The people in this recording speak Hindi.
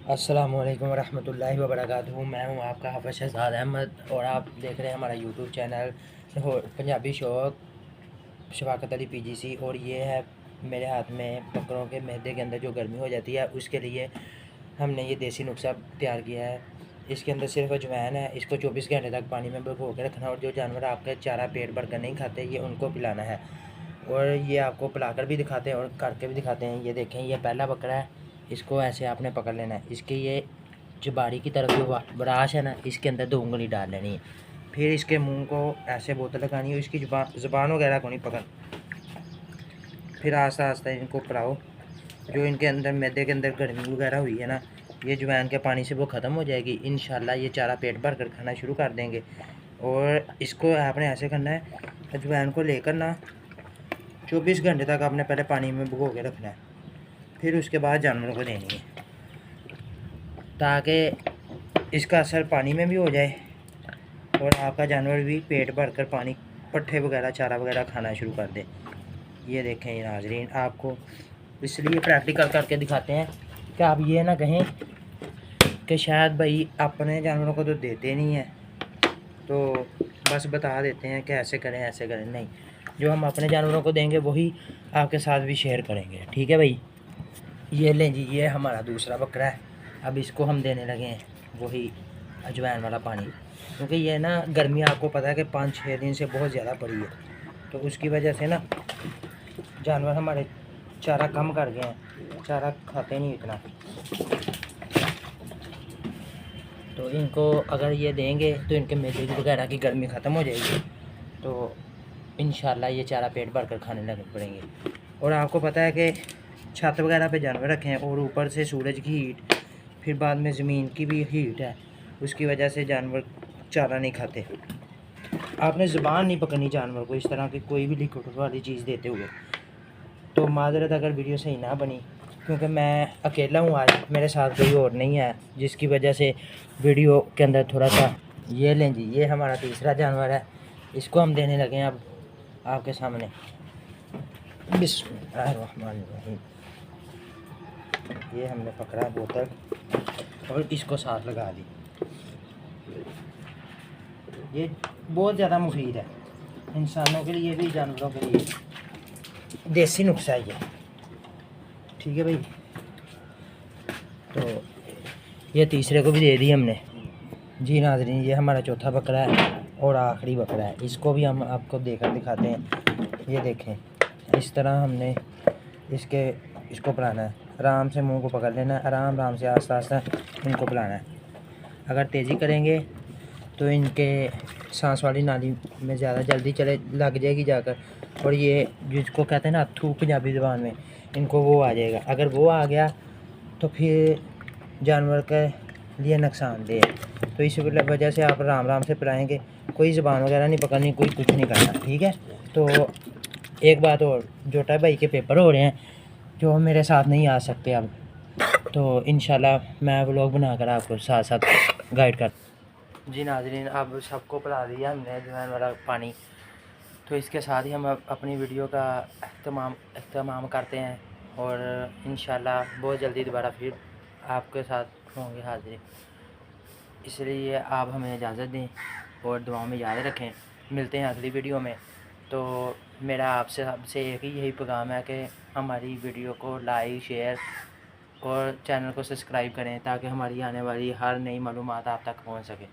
अस्सलामुअलैकुम रहमतुल्लाहि व बरकातुहू। मैं हूँ आपका हाफ़िज़ शहज़ाद अहमद और आप देख रहे हैं हमारा यूट्यूब चैनल पंजाबी शौक शफ़ाकत अली पीजीसी। और ये है मेरे हाथ में बकरों के मैदे के अंदर जो गर्मी हो जाती है उसके लिए हमने ये देसी नुस्खा तैयार किया है। इसके अंदर सिर्फ अजवाइन है। इसको 24 घंटे तक पानी में भिगो के रखना और जो जानवर आपके चारा पेट भर कर नहीं खाते ये उनको पिलाना है। और ये आपको पिलाकर भी दिखाते हैं और करके भी दिखाते हैं। ये देखें, ये पहला बकरा है, इसको ऐसे आपने पकड़ लेना है। इसके ये जबाड़ी की तरफ जो ब्राश है ना, इसके अंदर 2 उंगली डाल लेनी है। फिर इसके मुंह को ऐसे बोतल लगानी है, इसकी ज़ुबान वगैरह को नहीं पकड़। फिर आस्ता आस्ता इनको पिलाओ। जो इनके अंदर मैदे के अंदर गर्मी वगैरह हुई है ना, ये अजवाइन के पानी से वो ख़त्म हो जाएगी। इंशाल्लाह ये चारा पेट भर कर खाना शुरू कर देंगे। और इसको आपने ऐसे करना है, अजवाइन को लेकर ना 24 घंटे तक आपने पहले पानी में भिगो के रखना है। फिर उसके बाद जानवरों को देनी है ताकि इसका असर पानी में भी हो जाए और आपका जानवर भी पेट भर कर पानी पट्ठे वगैरह चारा वगैरह खाना शुरू कर दे। ये देखें ये नाज़रीन, आपको इसलिए प्रैक्टिकल करके दिखाते हैं कि आप ये ना कहें कि शायद भाई अपने जानवरों को तो देते नहीं हैं, तो बस बता देते हैं कि ऐसे करें ऐसे करें। नहीं, जो हम अपने जानवरों को देंगे वही आपके साथ भी शेयर करेंगे। ठीक है भाई। ये लें जी, ये हमारा दूसरा बकरा है। अब इसको हम देने लगे हैं वही अजवाइन वाला पानी, क्योंकि ये ना गर्मी आपको पता है कि 5-6 दिन से बहुत ज़्यादा पड़ी है, तो उसकी वजह से ना जानवर हमारे चारा कम कर गए हैं, चारा खाते नहीं इतना। तो इनको अगर ये देंगे तो इनके मैदे वगैरह की गर्मी ख़त्म हो जाएगी, तो इंशाल्लाह ये चारा पेट भर कर खाने लग पड़ेंगे। और आपको पता है कि छत वगैरह पे जानवर रखे हैं और ऊपर से सूरज की हीट, फिर बाद में ज़मीन की भी हीट है, उसकी वजह से जानवर चारा नहीं खाते। आपने ज़ुबान नहीं पकड़नी जानवर को इस तरह की कोई भी लिक्विड वाली चीज़ देते हुए। तो माज़रत अगर वीडियो सही ना बनी, क्योंकि मैं अकेला हूँ आज, मेरे साथ कोई और नहीं है, जिसकी वजह से वीडियो के अंदर थोड़ा सा। ये लें जी, ये हमारा तीसरा जानवर है, इसको हम देने लगे हैं अब आपके सामने। बिस्मिल्लाहिर्रहमानिर्रहीम। ये हमने पकड़ा बोतल और इसको साथ लगा दी। ये बहुत ज़्यादा मुफीद है इंसानों के लिए भी जानवरों के लिए, देसी नुस्खा है ये। ठीक है भाई। तो ये तीसरे को भी दे दी हमने जी नाज़रीन। ये हमारा चौथा बकरा है और आखिरी बकरा है, इसको भी हम आपको देकर दिखाते हैं। ये देखें, इस तरह हमने इसको पिलाना है। आराम से मुंह को पकड़ लेना है, आराम आराम से आस्ता आस्ता इनको पिलाना है। अगर तेज़ी करेंगे तो इनके सांस वाली नाली में ज़्यादा जल्दी चले लग जाएगी जाकर, और ये जिसको कहते हैं ना अत्थू पंजाबी ज़बान में, इनको वो आ जाएगा। अगर वो आ गया तो फिर जानवर के लिए नुकसानदेह है। तो इस वजह से आप आराम आराम से पिलाएंगे, कोई ज़बान वगैरह नहीं पकड़नी, कोई कुछ नहीं करना। ठीक है। तो एक बात और, जोटा भाई के पेपर हो रहे हैं जो मेरे साथ नहीं आ सकते अब, तो इंशाल्लाह मैं व्लॉग बनाकर आपको साथ साथ गाइड कर जी नाज़रीन। अब सबको पिला दिया हमने अजवाइन वाला पानी, तो इसके साथ ही हम अपनी वीडियो का अख्तामाम करते हैं और इंशाल्लाह बहुत जल्दी दोबारा फिर आपके साथ होंगे हाज़िर। इसलिए आप हमें इजाज़त दें और दुआओं में याद रखें। मिलते हैं अगली वीडियो में। तो मेरा आपसे एक ही यही पैगाम है कि हमारी वीडियो को लाइक शेयर और चैनल को सब्सक्राइब करें ताकि हमारी आने वाली हर नई मालूमात आप तक पहुंच सके।